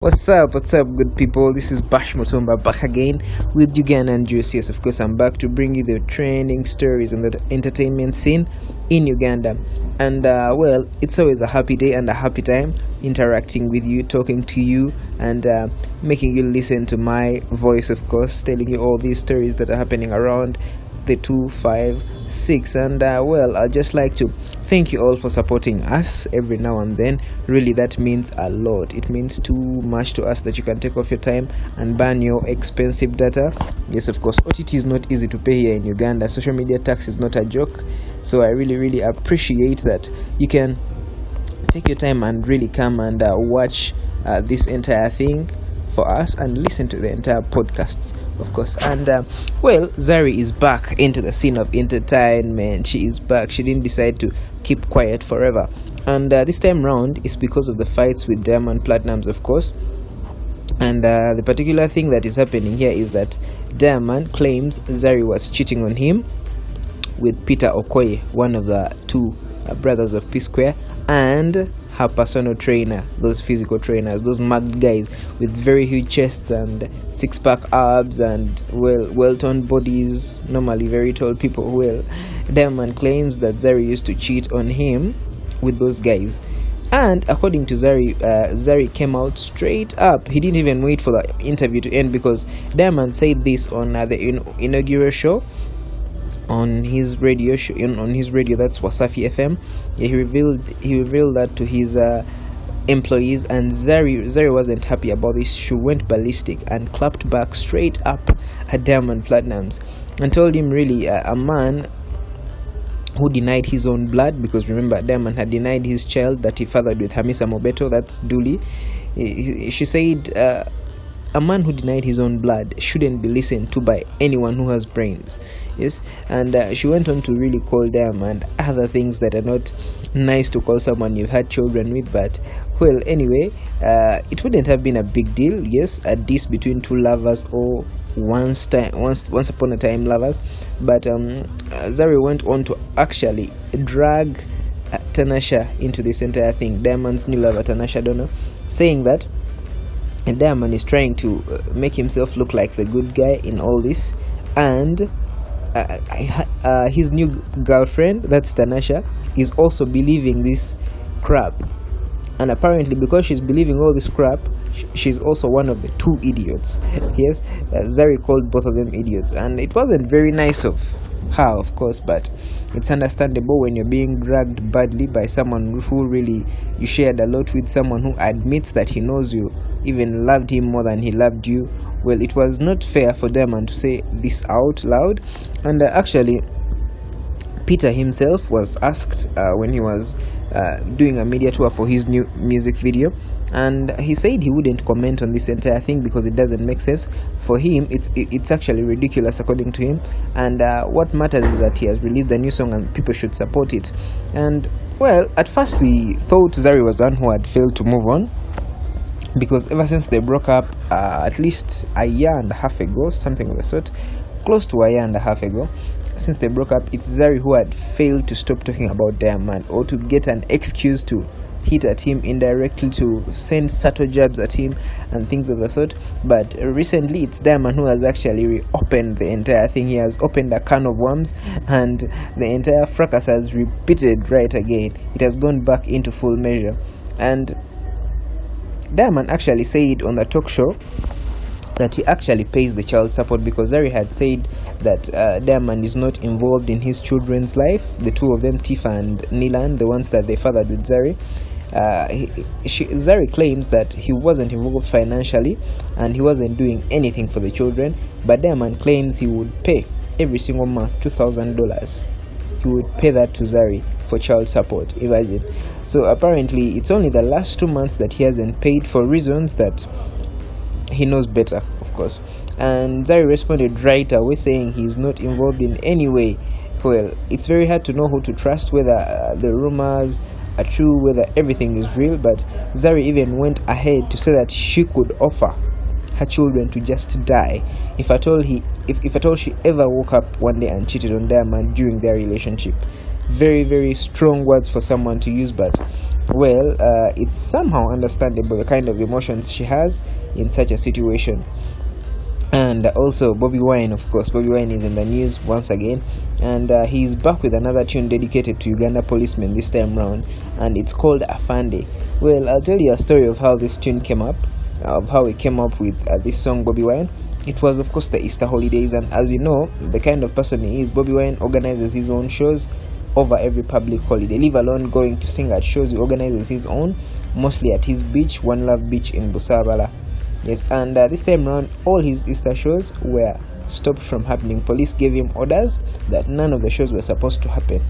What's up, good people? This is Bash Mutumba back again with Uganda and Yes, of course, I'm back to bring you the trending stories on the entertainment scene in Uganda. And it's always a happy day and a happy time interacting with you, talking to you, and making you listen to my voice, of course, telling you all these stories that are happening around the 256. And I'd just like to thank you all for supporting us every now and then. Really, that means a lot. It means too much to us that you can take off your time and ban your expensive data. Yes, of course, OTT is not easy to pay here in Uganda. Social media tax is not a joke, so I really appreciate that you can take your time and really come and watch this entire thing for us and listen to the entire podcasts, of course. And Zari is back into the scene of entertainment. She is back. She didn't decide to keep quiet forever, and this time round it's because of the fights with Diamond Platnumz, of course. And the particular thing that is happening here is that Diamond claims Zari was cheating on him with Peter Okoye, one of the two brothers of P Square, and her personal trainer, those physical trainers, those mugged guys with very huge chests and six-pack abs and well-toned bodies, normally very tall people. Well, Diamond claims that Zari used to cheat on him with those guys. And according to Zari, Zari came out straight up. He didn't even wait for the interview to end, because Diamond said this on the inaugural show on his radio show, on his radio, that's Wasafi FM. Yeah, he revealed that to his employees, and Zari wasn't happy about this. She went ballistic and clapped back straight up at Diamond Platnumz and told him, really, a man who denied his own blood, because remember, Diamond had denied his child that he fathered with Hamisa Mobeto, that's Duli. She said a man who denied his own blood shouldn't be listened to by anyone who has brains. Yes, and she went on to really call Diamond other things that are not nice to call someone you've had children with. But anyway, it wouldn't have been a big deal. Yes, a diss between two lovers, or once upon a time lovers. But Zari went on to actually drag Tanasha into this entire thing, Diamond's new lover Tanasha Donna, saying that Diamond is trying to make himself look like the good guy in all this, and his new girlfriend, that's Tanasha, is also believing this crap. And apparently, because she's believing all this crap, she's also one of the two idiots. Yes, Zari called both of them idiots, and it wasn't very nice of her, of course, but it's understandable when you're being dragged badly by someone who really you shared a lot with, someone who admits that he knows you even loved him more than he loved you. Well, it was not fair for Diamond to say this out loud. And actually, Peter himself was asked when he was doing a media tour for his new music video, and he said he wouldn't comment on this entire thing because it doesn't make sense for him. It's actually ridiculous according to him, and what matters is that he has released a new song and people should support it. And at first we thought Zari was the one who had failed to move on, because ever since they broke up, at least a year and a half ago, something of the sort, close to a year and a half ago, since they broke up, it's Zari who had failed to stop talking about Diamond, or to get an excuse to hit at him indirectly, to send subtle jabs at him and things of the sort. But recently it's Diamond who has actually reopened the entire thing. He has opened a can of worms, and the entire fracas has repeated right again. It has gone back into full measure. And Diamond actually said on the talk show that he actually pays the child support, because Zari had said that Diamond is not involved in his children's life, the two of them, Tifa and Nilan, the ones that they fathered with Zari. Zari claims that he wasn't involved financially and he wasn't doing anything for the children, but Diamond claims he would pay every single month $2,000. He would pay that to Zari for child support, imagine. So apparently it's only the last 2 months that he hasn't paid, for reasons that he knows better, of course. And Zari responded right away saying he's not involved in any way. Well, it's very hard to know who to trust, whether the rumors are true, whether everything is real. But Zari even went ahead to say that she could offer her children to just die if at all she ever woke up one day and cheated on Diamond during their relationship. very, very strong words for someone to use, but well, it's somehow understandable the kind of emotions she has in such a situation. And also Bobi Wine, of course. Bobi Wine is in the news once again, and he's back with another tune dedicated to Uganda policemen this time round, and it's called Afande. Well, I'll tell you a story of how this tune came up, of how he came up with this song, Bobi Wine. It was, of course, the Easter holidays, and as you know, the kind of person he is, Bobi Wine organizes his own shows over every public holiday. Leave alone going to sing at shows, he organizes his own, mostly at his beach, One Love Beach in Busabala. Yes, and this time around, all his Easter shows were stopped from happening. Police gave him orders that none of the shows were supposed to happen,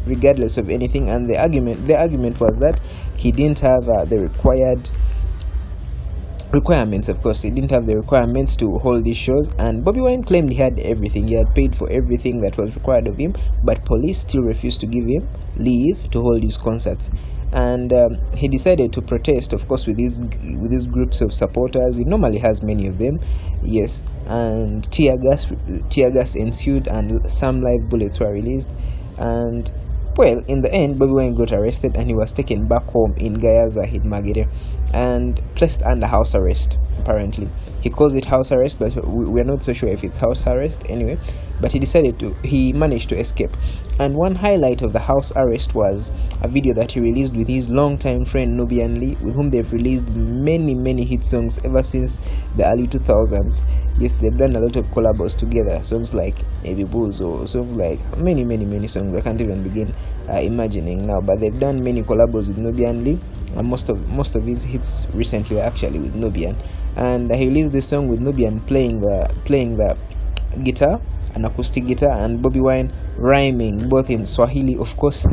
regardless of anything. And the argument was that he didn't have the requirements. Of course, he didn't have the requirements to hold these shows, and Bobi Wine claimed he had everything. He had paid for everything that was required of him, but police still refused to give him leave to hold his concerts. And he decided to protest, of course, with these groups of supporters. He normally has many of them, yes. And tear gas ensued, and some live bullets were released. And well, in the end, Bobi Wine got arrested, and he was taken back home in Gayaza, Hidmagere, and placed under house arrest. Apparently, he calls it house arrest, but we're not so sure if it's house arrest anyway. But he managed to escape. And one highlight of the house arrest was a video that he released with his longtime friend Nubian Lee, with whom they've released many hit songs ever since the early 2000s. Yes, they've done a lot of collabos together, songs like Ebi Bulls, or songs like many songs I can't even begin imagining now. But they've done many collabos with Nubian Lee, and most of his hits recently are actually with Nubian. And he released this song with Nubian playing the guitar, an acoustic guitar, and Bobi Wine rhyming both in Swahili, of course,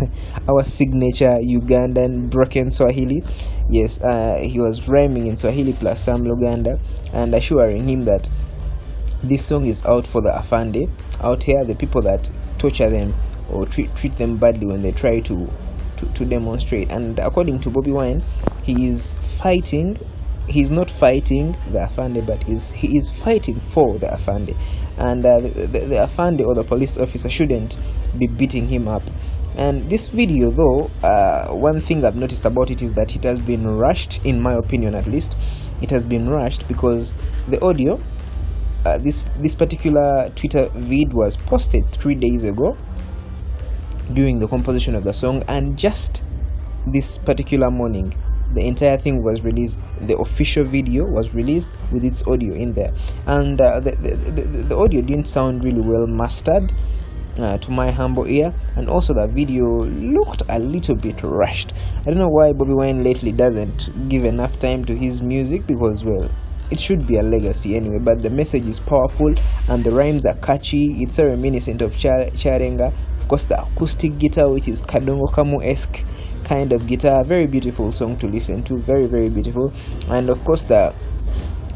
our signature Ugandan broken Swahili. Yes, he was rhyming in Swahili plus some Luganda, and assuring him that this song is out for the Afande out here, the people that torture them or treat them badly when they try to demonstrate. And according to Bobi Wine, he's not fighting the Afande, but he is fighting for the Afande. And the Afande or the police officer shouldn't be beating him up. And this video, though, one thing I've noticed about it is that it has been rushed, in my opinion at least. It has been rushed because the audio, this particular Twitter vid was posted 3 days ago during the composition of the song, and just this particular morning the entire thing was released. The official video was released with its audio in there, and the audio didn't sound really well mastered to my humble ear, and also the video looked a little bit rushed. I don't know why Bobi Wine lately doesn't give enough time to his music, because well, it should be a legacy anyway, but the message is powerful and the rhymes are catchy. It's so reminiscent of Charenga. Of course, the acoustic guitar, which is Kadongo Kamu-esque kind of guitar. Very beautiful song to listen to, very beautiful. And of course, the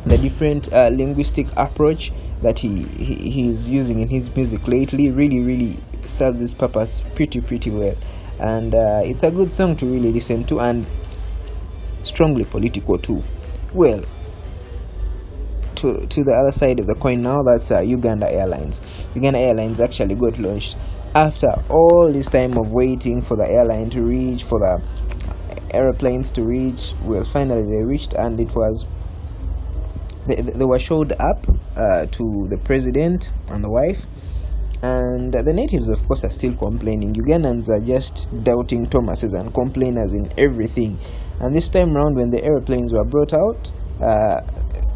different linguistic approach that he's using in his music lately really serves this purpose pretty well. And it's a good song to really listen to, and strongly political too. Well, to the other side of the coin now, that's Uganda Airlines. Uganda Airlines actually got launched after all this time of waiting for the airline to reach, for the aeroplanes to reach. Well, finally they reached, and it was they were showed up to the president and the wife. And the natives, of course, are still complaining. Ugandans are just doubting Thomases and complainers in everything. And this time around, when the aeroplanes were brought out,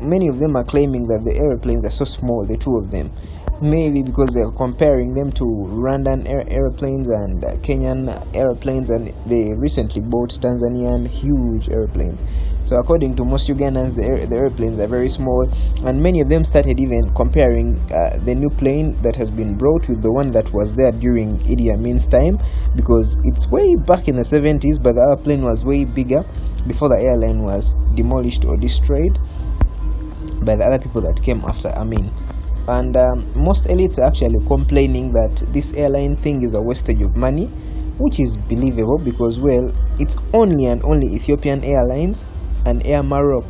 many of them are claiming that the aeroplanes are so small, the two of them. Maybe because they're comparing them to Rwandan airplanes and Kenyan airplanes, and they recently bought Tanzanian huge airplanes. So according to most Ugandans, the airplanes are very small, and many of them started even comparing the new plane that has been brought with the one that was there during Idi Amin's time, because it's way back in the 70s, but the other plane was way bigger before the airline was demolished or destroyed by the other people that came after Amin. And most elites are actually complaining that this airline thing is a wastage of money, which is believable because, well, it's only and only Ethiopian Airlines and Air Maroc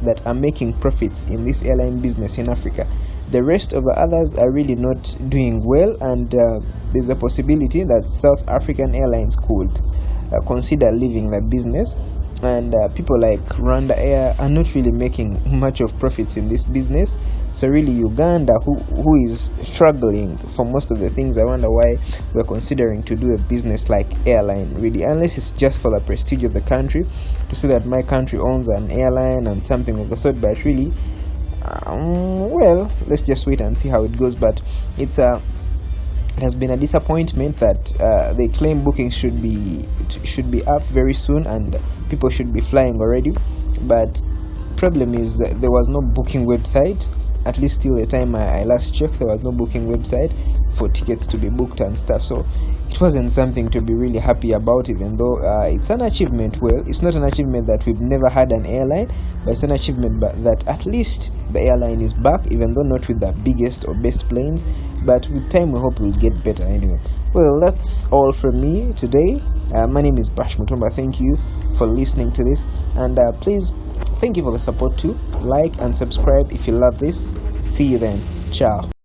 that are making profits in this airline business in Africa. The rest of the others are really not doing well, and there's a possibility that South African Airlines could consider leaving the business. And people like Rwanda Air are not really making much of profits in this business. So really Uganda, who is struggling for most of the things, I wonder why we're considering to do a business like airline, really, unless it's just for the prestige of the country, to say that my country owns an airline and something of the sort. But really, well, let's just wait and see how it goes. But it has been a disappointment that they claim bookings should be up very soon and people should be flying already, but problem is that there was no booking website. At least till the time I last checked, there was no booking website for tickets to be booked and stuff. So it wasn't something to be really happy about, even though it's an achievement. Well, it's not an achievement that we've never had an airline, but it's an achievement that at least the airline is back, even though not with the biggest or best planes. But with time, we hope it will get better anyway. Well, that's all from me today. My name is Bash Mutumba. Thank you for listening to this, and please, thank you for the support too. Like and subscribe if you love this. See you then. Ciao.